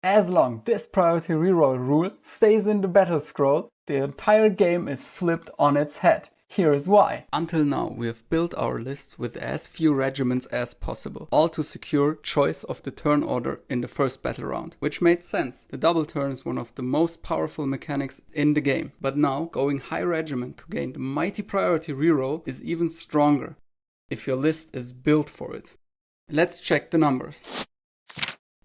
As long this priority reroll rule stays in the battle scroll, the entire game is flipped on its head. Here is why. Until now, we have built our lists with as few regiments as possible, all to secure choice of the turn order in the first battle round, which made sense. The double turn is one of the most powerful mechanics in the game, but now going high regiment to gain the mighty priority reroll is even stronger, if your list is built for it. Let's check the numbers.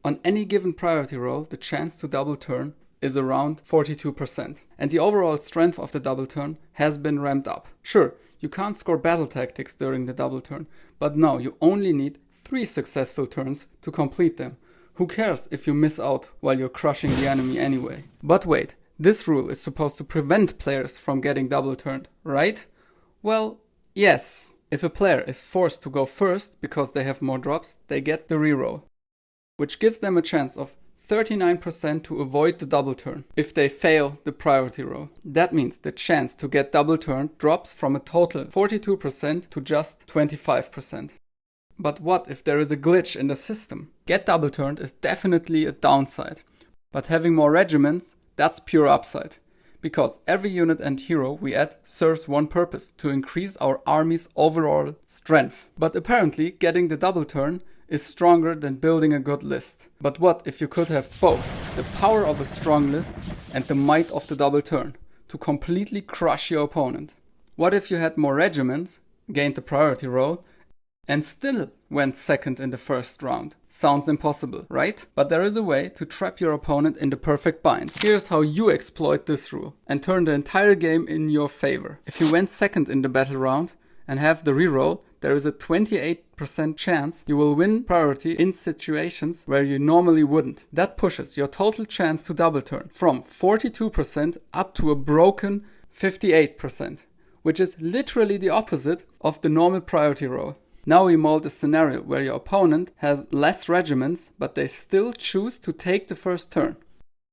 On any given priority roll, the chance to double turn is around 42%, and the overall strength of the double turn has been ramped up. Sure, you can't score battle tactics during the double turn, but now you only need 3 successful turns to complete them. Who cares if you miss out while you're crushing the enemy anyway? But wait, this rule is supposed to prevent players from getting double turned, right? Well, yes. If a player is forced to go first because they have more drops, they get the reroll, which gives them a chance of 39% to avoid the double turn if they fail the priority roll. That means the chance to get double turned drops from a total 42% to just 25%. But what if there is a glitch in the system? Get double turned is definitely a downside, but having more regiments, that's pure upside. Because every unit and hero we add serves one purpose, to increase our army's overall strength. But apparently getting the double turn is stronger than building a good list. But what if you could have both, the power of a strong list and the might of the double turn, to completely crush your opponent? What if you had more regiments, gained the priority roll, and still went second in the first round? Sounds impossible, right? But there is a way to trap your opponent in the perfect bind. Here's how you exploit this rule and turn the entire game in your favor. If you went second in the battle round and have the reroll, there is a 28% chance you will win priority in situations where you normally wouldn't. That pushes your total chance to double turn from 42% up to a broken 58%, which is literally the opposite of the normal priority roll. Now we mold a scenario where your opponent has less regiments, but they still choose to take the first turn.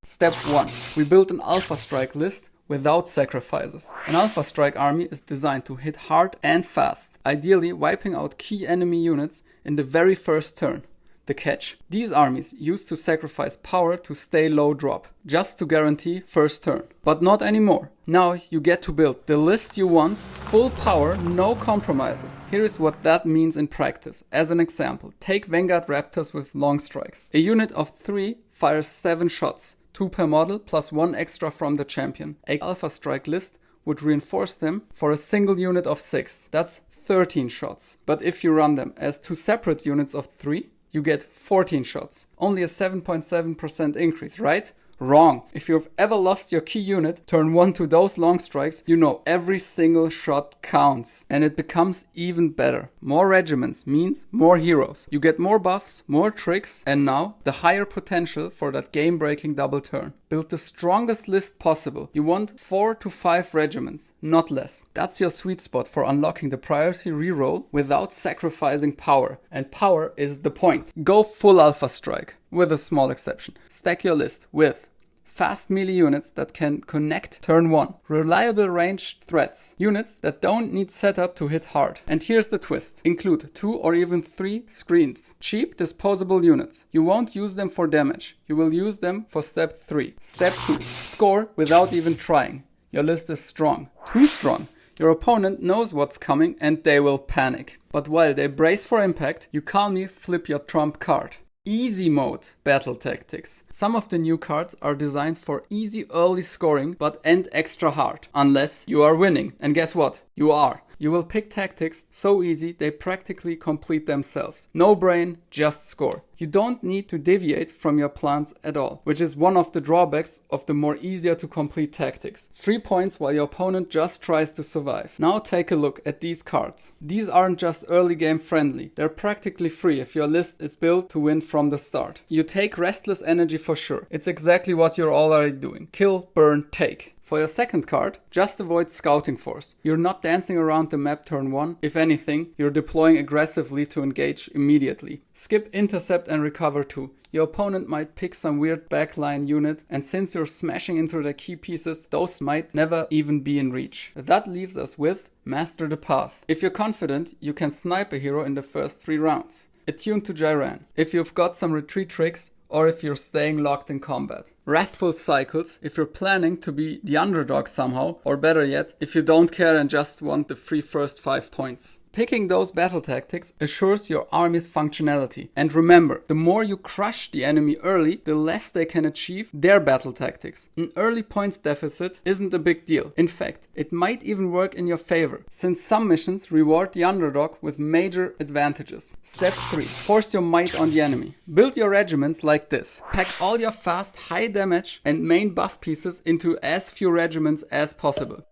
Step 1. We build an Alpha Strike list without sacrifices. An Alpha Strike army is designed to hit hard and fast, ideally wiping out key enemy units in the very first turn. The catch: these armies used to sacrifice power to stay low drop, just to guarantee first turn. But not anymore. Now you get to build the list you want, full power, no compromises. Here is what that means in practice. As an example, take Vanguard Raptors with long strikes. A unit of 3 fires 7 shots, 2 per model plus 1 extra from the champion. A Alpha Strike list would reinforce them for a single unit of 6. That's 13 shots. But if you run them as 2 separate units of 3, you get 14 shots. Only a 7.7% increase, right? Wrong. If you've ever lost your key unit, turn 1 to those long strikes, you know every single shot counts. And it becomes even better. More regiments means more heroes. You get more buffs, more tricks, and now the higher potential for that game-breaking double turn. Build the strongest list possible. You want 4 to 5 regiments, not less. That's your sweet spot for unlocking the priority reroll without sacrificing power. And power is the point. Go full Alpha Strike, with a small exception. Stack your list with fast melee units that can connect turn 1, reliable ranged threats, units that don't need setup to hit hard. And here's the twist: include 2 or even 3 screens. Cheap disposable units. You won't use them for damage, you will use them for step 3. Step 2, score without even trying. Your list is strong, too strong. Your opponent knows what's coming and they will panic. But while they brace for impact, you calmly flip your trump card. Easy mode Battletactics. Some of the new cards are designed for easy early scoring but end extra hard. Unless you are winning. And guess what? You are. You will pick tactics so easy they practically complete themselves. No brain, just score. You don't need to deviate from your plans at all, which is one of the drawbacks of the more easier to complete tactics. 3 points while your opponent just tries to survive. Now take a look at these cards. These aren't just early game friendly, they're practically free if your list is built to win from the start. You take Restless Energy for sure. It's exactly what you're already doing. Kill, burn, take. For your second card, just avoid Scouting Force. You're not dancing around the map turn 1. If anything, you're deploying aggressively to engage immediately. Skip Intercept and Recover too. Your opponent might pick some weird backline unit, and since you're smashing into their key pieces, those might never even be in reach. That leaves us with Master the Path. If you're confident, you can snipe a hero in the first 3 rounds. Attune to Jiran. If you've got some retreat tricks, or if you're staying locked in combat. Wrathful cycles if you're planning to be the underdog somehow, or better yet, if you don't care and just want the free first 5 points. Picking those battle tactics assures your army's functionality. And remember, the more you crush the enemy early, the less they can achieve their battle tactics. An early points deficit isn't a big deal. In fact, it might even work in your favor, since some missions reward the underdog with major advantages. Step 3. Force your might on the enemy. Build your regiments like this. Pack all your fast, high damage and main buff pieces into as few regiments as possible.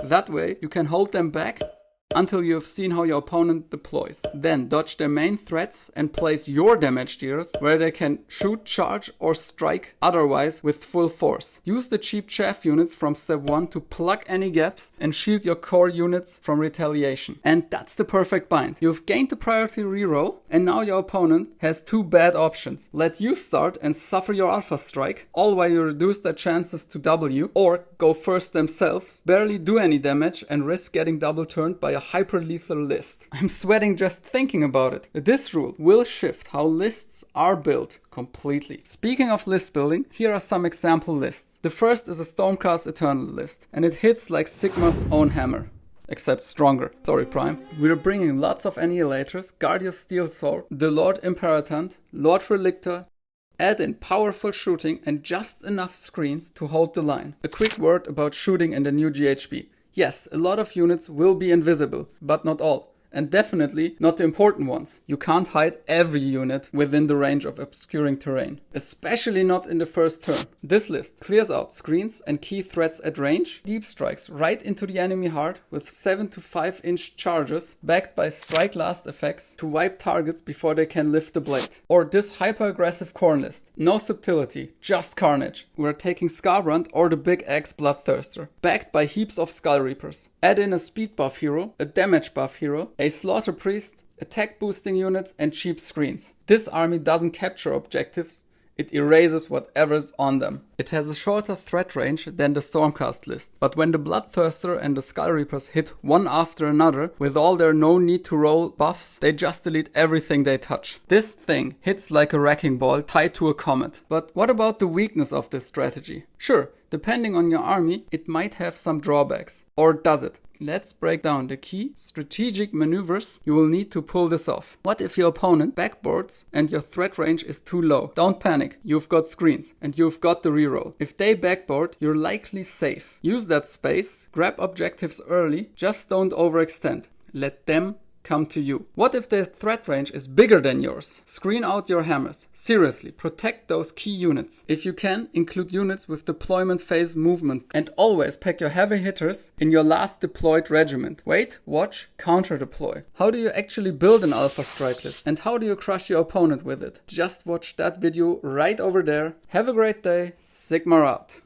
That way, you can hold them back until you have seen how your opponent deploys. Then dodge their main threats and place your damage dealers where they can shoot, charge or strike otherwise with full force. Use the cheap chaff units from step 1 to plug any gaps and shield your core units from retaliation. And that's the perfect bind. You've gained the priority reroll and now your opponent has 2 bad options. Let you start and suffer your alpha strike, all while you reduce their chances to W, or go first themselves, barely do any damage and risk getting double turned by a hyper-lethal list. I'm sweating just thinking about it. This rule will shift how lists are built completely. Speaking of list building, here are some example lists. The first is a Stormcast Eternal list, and it hits like Sigmar's own hammer. Except stronger. Sorry, Prime. We're bringing lots of Annihilators, Guardian Steel Sword, the Lord Imperatant, Lord Relictor, add in powerful shooting and just enough screens to hold the line. A quick word about shooting in the new GHB. Yes, a lot of units will be invisible, but not all. And definitely not the important ones. You can't hide every unit within the range of obscuring terrain. Especially not in the first turn. This list clears out screens and key threats at range, deep strikes right into the enemy heart with 7 to 5 inch charges backed by strike last effects to wipe targets before they can lift the blade. Or this hyper aggressive Khorne list. No subtlety, just carnage. We're taking Scarbrand or the Big Axe Bloodthirster, backed by heaps of Skull Reapers. Add in a speed buff hero, a damage buff hero, a Slaughter Priest, attack boosting units and cheap screens. This army doesn't capture objectives, it erases whatever's on them. It has a shorter threat range than the Stormcast list, but when the Bloodthirster and the Skull Reapers hit one after another with all their no need to roll buffs, they just delete everything they touch. This thing hits like a wrecking ball tied to a comet. But what about the weakness of this strategy? Sure, depending on your army, it might have some drawbacks. Or does it? Let's break down the key strategic maneuvers you will need to pull this off. What if your opponent backboards and your threat range is too low? Don't panic, you've got screens and you've got the reroll. If they backboard, you're likely safe. Use that space, grab objectives early, just don't overextend. Let them come to you. What if their threat range is bigger than yours? Screen out your hammers. Seriously, protect those key units. If you can, include units with deployment phase movement and always pack your heavy hitters in your last deployed regiment. Wait, watch, counter deploy. How do you actually build an alpha strike list? And how do you crush your opponent with it? Just watch that video right over there. Have a great day. Sigmar out.